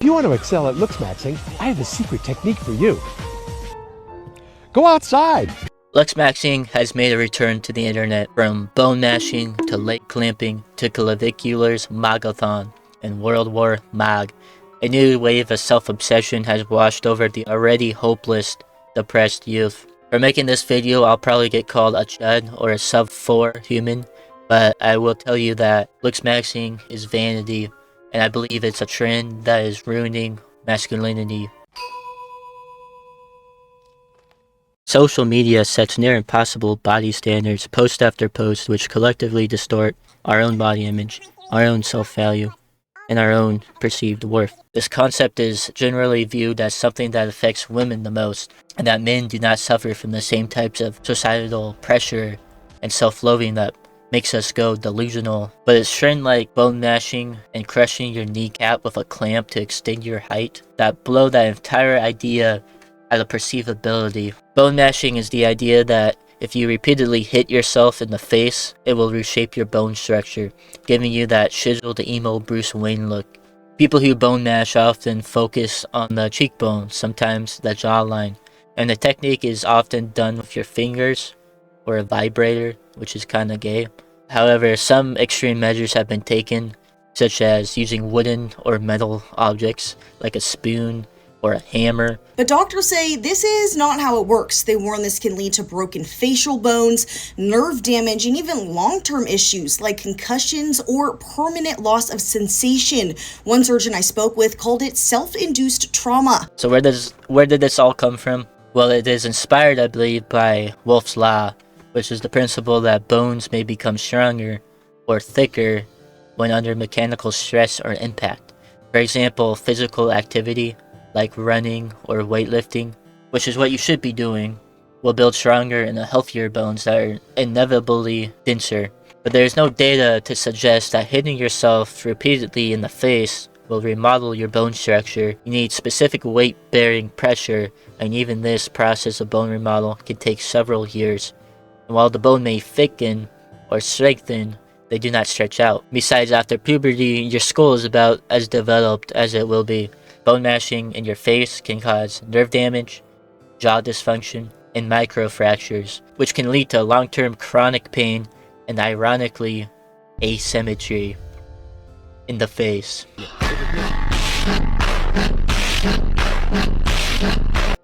If you want to excel at Looksmaxxing, I have a secret technique for you. Go outside! Looksmaxxing has made a return to the internet, from bone mashing to leg clamping to clavicular's Magathon and World War Mag. A new wave of self-obsession has washed over the already hopeless, depressed youth. For making this video, I'll probably get called a chud or a sub-4 human, but I will tell you that Looksmaxxing is vanity, and I believe it's a trend that is ruining masculinity. Social media sets near impossible body standards post after post, which collectively distort our own body image, our own self-value, and our own perceived worth. This concept is generally viewed as something that affects women the most, and that men do not suffer from the same types of societal pressure and self-loathing that makes us go delusional. But it's trend like bone mashing and crushing your kneecap with a clamp to extend your height that blow that entire idea out of perceivability. Bone mashing is the idea that if you repeatedly hit yourself in the face, it will reshape your bone structure, giving you that chiseled emo Bruce Wayne look. People who bone mash often focus on the cheekbone, sometimes the jawline, and the technique is often done with your fingers or a vibrator, which is kinda gay. However, some extreme measures have been taken, such as using wooden or metal objects like a spoon or a hammer. But doctors say this is not how it works. They warn this can lead to broken facial bones, nerve damage, and even long-term issues like concussions or permanent loss of sensation. One surgeon I spoke with called it self-induced trauma. So where did this all come from? Well, it is inspired, I believe, by Wolff's Law, which is the principle that bones may become stronger or thicker when under mechanical stress or impact. For example, physical activity like running or weightlifting, which is what you should be doing, will build stronger and healthier bones that are inevitably denser. But there is no data to suggest that hitting yourself repeatedly in the face will remodel your bone structure. You need specific weight-bearing pressure, and even this process of bone remodel can take several years. And while the bone may thicken or strengthen, they do not stretch out. Besides, after puberty, your skull is about as developed as it will be. Bone mashing in your face can cause nerve damage, jaw dysfunction, and microfractures, which can lead to long-term chronic pain and, ironically, asymmetry in the face.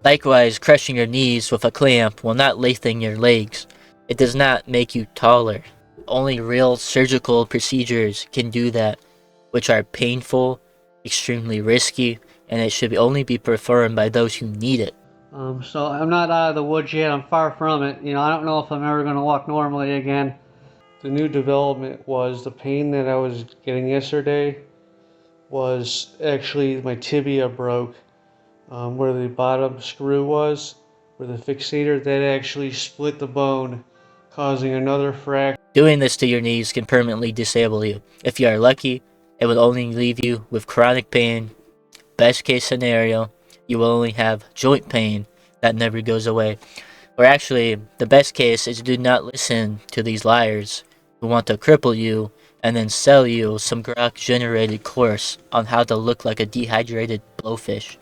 Likewise, crushing your knees with a clamp will not lengthen your legs. It does not make you taller. Only real surgical procedures can do that, which are painful, extremely risky, and it should only be performed by those who need it. So I'm not out of the woods yet. I'm far from it. I don't know if I'm ever going to walk normally again. The new development was the pain that I was getting yesterday was actually my tibia broke, where the bottom screw was, where the fixator, that actually split the bone, causing another fracture. Doing this to your knees can permanently disable you. If you are lucky, it will only leave you with chronic pain. Best case scenario, you will only have joint pain that never goes away. Or actually, the best case is do not listen to these liars who want to cripple you and then sell you some grok-generated course on how to look like a dehydrated blowfish.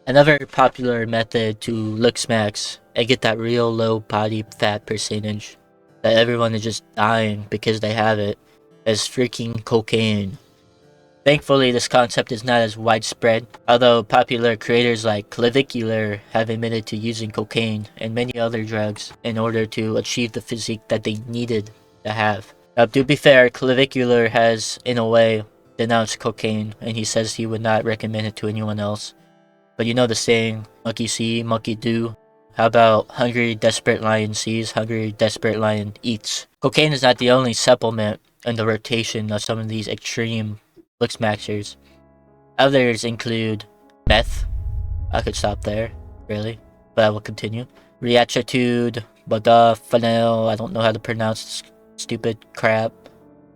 Another popular method to Looksmaxx and get that real low body fat percentage that everyone is just dying because they have it is freaking cocaine. Thankfully, this concept is not as widespread, although popular creators like Clavicular have admitted to using cocaine and many other drugs in order to achieve the physique that they needed to have. Now, to be fair, Clavicular has, in a way, denounced cocaine, and he says he would not recommend it to anyone else. But you know the saying, monkey see, monkey do. How about hungry, desperate lion sees, hungry, desperate lion eats? Cocaine is not the only supplement in the rotation of some of these extreme Looksmaxxers. Others include meth. I could stop there, really, but I will continue. Reatitude, modafinil, I don't know how to pronounce this stupid crap.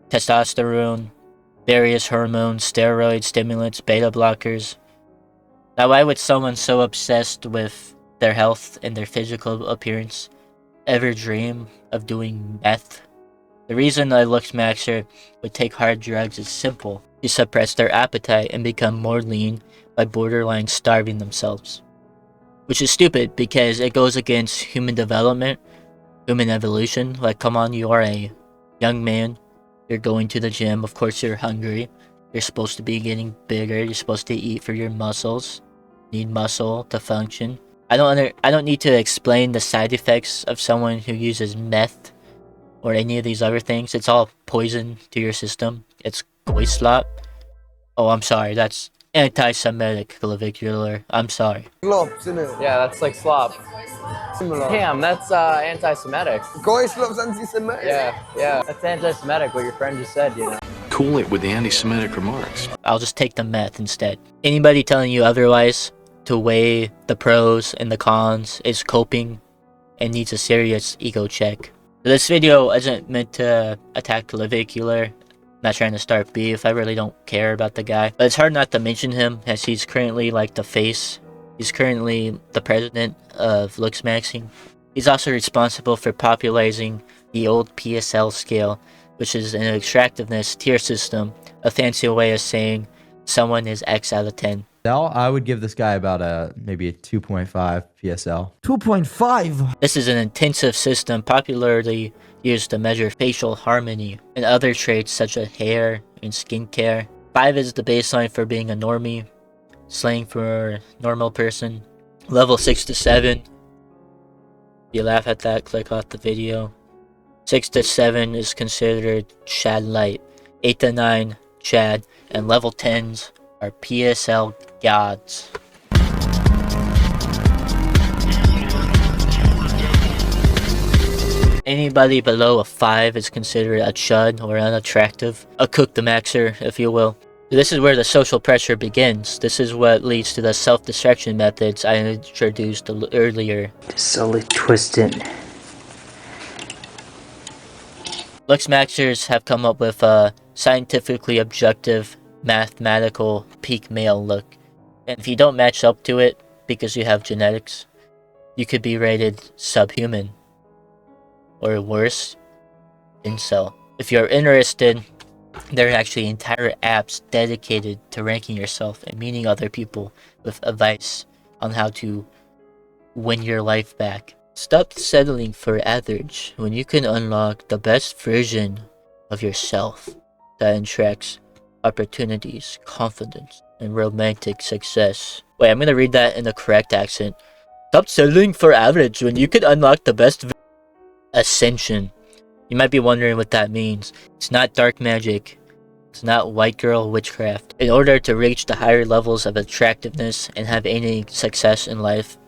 Testosterone, various hormones, steroids, stimulants, beta blockers. Now, why would someone so obsessed with their health and their physical appearance ever dream of doing meth? The reason a Looksmaxxer would take hard drugs is simple: to suppress their appetite and become more lean by borderline starving themselves. Which is stupid because it goes against human development, human evolution. Like, come on, you are a young man, you're going to the gym, of course you're hungry, you're supposed to be getting bigger, you're supposed to eat for your muscles, need muscle to function. I don't need to explain the side effects of someone who uses meth or any of these other things. It's all poison to your system. It's Goislop. Oh, I'm sorry, that's anti-Semitic clavicular. I'm sorry. Yeah, that's like slop. Damn, that's anti-Semitic. Yeah, that's anti-Semitic, what your friend just said, you know. Cool it with the anti-Semitic remarks. I'll just take the meth instead. Anybody telling you otherwise to weigh the pros and the cons is coping and needs a serious ego check. This video isn't meant to attack clavicular. I'm not trying to start beef. I really don't care about the guy. But it's hard not to mention him as he's currently like the face. He's currently the president of Looksmaxxing. He's also responsible for popularizing the old PSL scale, which is an attractiveness tier system, a fancy way of saying someone is X out of 10. I would give this guy about maybe a 2.5 PSL. 2.5? This is an intensive system popularly used to measure facial harmony and other traits such as hair and skincare. 5 is the baseline for being a normie, slang for a normal person. Level 6 to 7. If you laugh at that, click off the video. 6 to 7 is considered Chad light. 8 to 9, Chad. And level 10s are PSL gods. Anybody below a 5 is considered a chud or unattractive, a cook-the-maxer, if you will. This is where the social pressure begins. This is what leads to the self-destruction methods I introduced earlier. So twisted. Looksmaxxers have come up with a scientifically objective, mathematical peak male look. And if you don't match up to it because you have genetics, you could be rated subhuman. Or worse, incel. If you're interested, there are actually entire apps dedicated to ranking yourself and meeting other people with advice on how to win your life back. Stop settling for average when you can unlock the best version of yourself that attracts opportunities, confidence, and romantic success. Wait, I'm gonna read that in the correct accent. Stop settling for average when you can unlock the best Ascension. You might be wondering what that means. It's not dark magic. It's not white girl witchcraft. In order to reach the higher levels of attractiveness and have any success in life,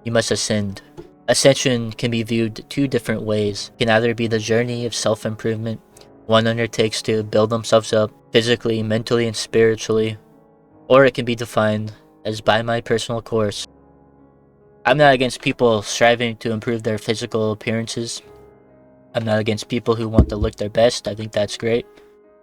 you must ascend. Ascension can be viewed 2 different ways. It can either be the journey of self-improvement one undertakes to build themselves up physically, mentally, and spiritually, or it can be defined as by my personal course. I'm not against people striving to improve their physical appearances. I'm not against people who want to look their best. I think that's great.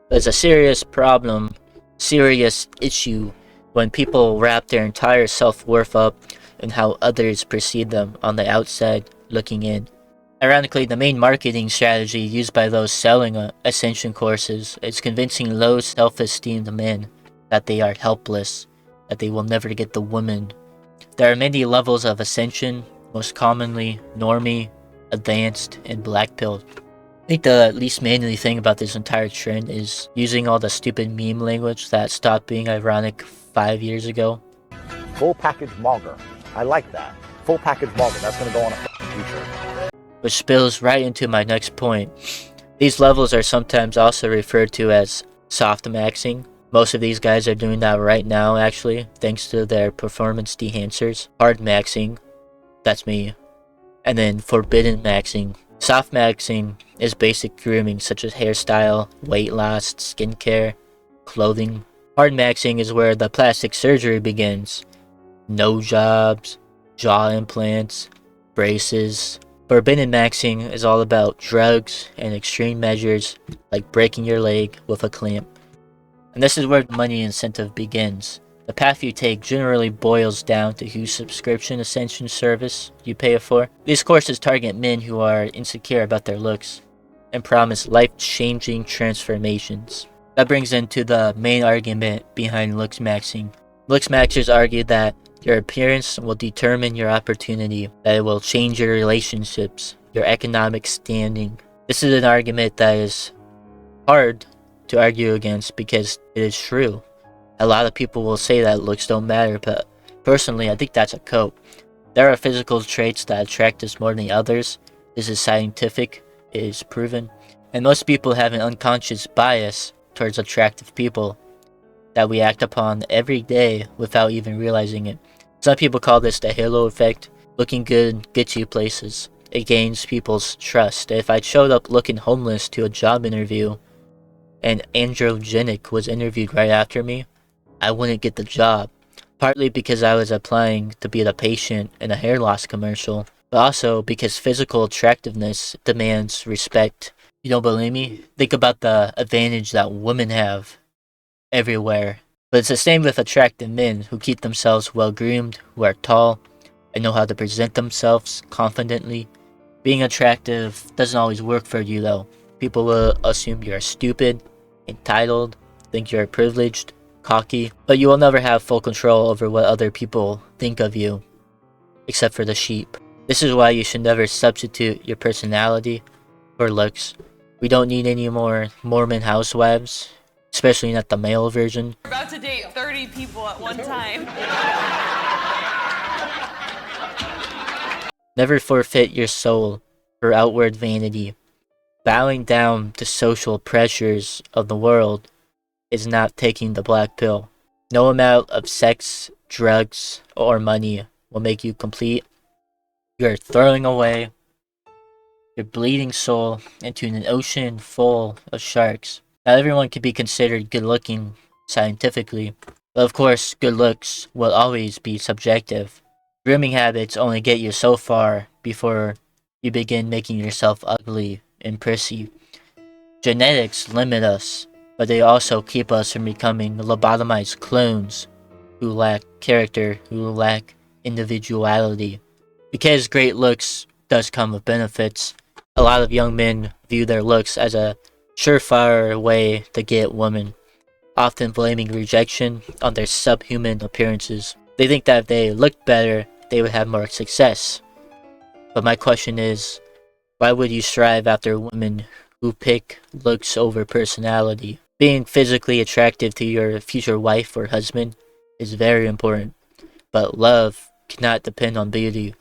But it's a serious problem, serious issue when people wrap their entire self-worth up in how others perceive them on the outside looking in. Ironically, the main marketing strategy used by those selling Ascension courses is convincing low self-esteemed men that they are helpless, that they will never get the woman. There are many levels of Ascension, most commonly normie, advanced, and black pill. I think the least manly thing about this entire trend is using all the stupid meme language that stopped being ironic 5 years ago. Full package Malger. I like that. Full package Malger. That's going to go on a t-shirt. Which spills right into my next point. These levels are sometimes also referred to as soft maxing. Most of these guys are doing that right now, actually, thanks to their performance enhancers. Hard maxing, that's me. And then forbidden maxing. Soft maxing is basic grooming such as hairstyle, weight loss, skincare, clothing. Hard maxing is where the plastic surgery begins. Nose jobs, jaw implants, braces. Forbidden maxing is all about drugs and extreme measures like breaking your leg with a clamp. And this is where the money incentive begins. The path you take generally boils down to whose subscription Ascension service you pay for. These courses target men who are insecure about their looks and promise life-changing transformations. That brings into the main argument behind Looksmaxxing. Looksmaxxers argue that your appearance will determine your opportunity, that it will change your relationships, your economic standing. This is an argument that is hard to argue against because it is true. A lot of people will say that looks don't matter, but personally I think that's a quote. There are physical traits that attract us more than others. This is scientific, it is proven, and most people have an unconscious bias towards attractive people that we act upon every day without even realizing it. Some people call this the halo effect. Looking good gets you places. It gains people's trust. If I showed up looking homeless to a job interview and androgenic was interviewed right after me, I wouldn't get the job. Partly because I was applying to be the patient in a hair loss commercial, but also because physical attractiveness demands respect. You don't believe me? Think about the advantage that women have everywhere. But it's the same with attractive men who keep themselves well groomed, who are tall, and know how to present themselves confidently. Being attractive doesn't always work for you though. People will assume you're stupid, entitled, think you're privileged, cocky, but you will never have full control over what other people think of you, except for the sheep. This is why you should never substitute your personality for looks. We don't need any more Mormon housewives, especially not the male version. We're about to date 30 people at one time. Never forfeit your soul for outward vanity. Bowing down to social pressures of the world is not taking the black pill. No amount of sex, drugs, or money will make you complete. You are throwing away your bleeding soul into an ocean full of sharks. Not everyone can be considered good looking scientifically, but of course good looks will always be subjective. Grooming habits only get you so far before you begin making yourself ugly and prissy. Genetics limit us, but they also keep us from becoming lobotomized clones who lack character, who lack individuality. Because great looks does come with benefits, a lot of young men view their looks as a surefire way to get women, often blaming rejection on their subhuman appearances. They think that if they looked better, they would have more success. But my question is, why would you strive after women who pick looks over personality? Being physically attractive to your future wife or husband is very important, but love cannot depend on beauty.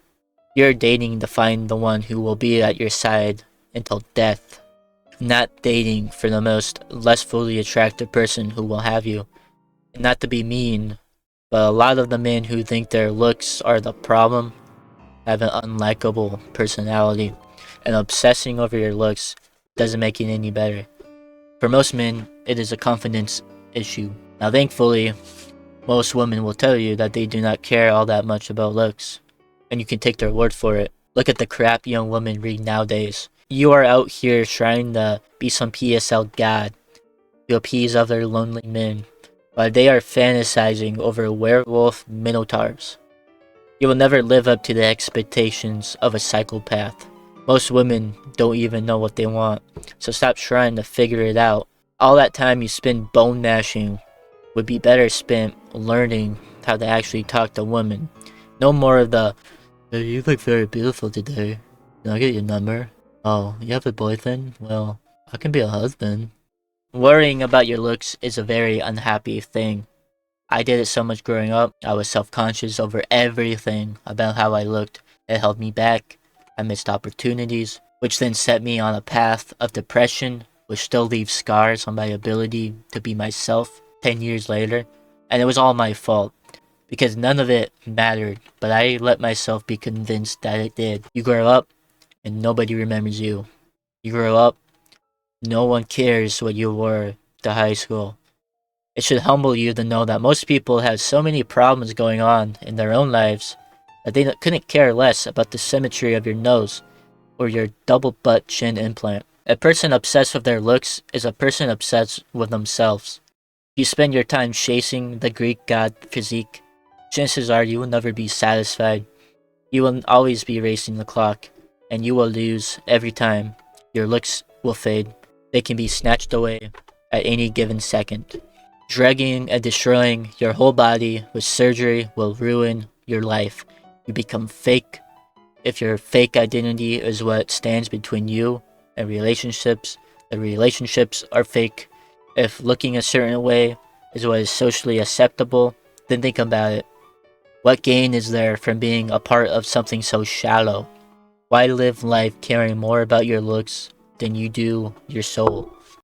You're dating to find the one who will be at your side until death, not dating for the most less fully attractive person who will have you. And not to be mean, but a lot of the men who think their looks are the problem have an unlikable personality, and obsessing over your looks doesn't make it any better. For most men, it is a confidence issue. Now thankfully, most women will tell you that they do not care all that much about looks, and you can take their word for it. Look at the crap young women read nowadays. You are out here trying to be some PSL god to appease other lonely men, while they are fantasizing over werewolf minotaurs. You will never live up to the expectations of a psychopath. Most women don't even know what they want, so stop trying to figure it out. All that time you spend bone mashing would be better spent learning how to actually talk to women. No more of the, "Hey, you look very beautiful today. Can I get your number? Oh, you have a boyfriend? Well, I can be a husband." Worrying about your looks is a very unhappy thing. I did it so much growing up. I was self-conscious over everything about how I looked. It held me back. I missed opportunities, which then set me on a path of depression, which still leaves scars on my ability to be myself 10 years later. And it was all my fault, because none of it mattered, but I let myself be convinced that it did. You grow up, and nobody remembers you. You grow up, no one cares what you were to high school. It should humble you to know that most people have so many problems going on in their own lives that they couldn't care less about the symmetry of your nose or your double butt chin implant. A person obsessed with their looks is a person obsessed with themselves. you spend your time chasing the Greek god physique, chances are you will never be satisfied. You will always be racing the clock, and you will lose every time. Your looks will fade. They can be snatched away at any given second. Dragging and destroying your whole body with surgery will ruin your life. You become fake. If your fake identity is what stands between you and relationships, the relationships are fake. If looking a certain way is what is socially acceptable, then think about it. What gain is there from being a part of something so shallow? Why live life caring more about your looks than you do your soul?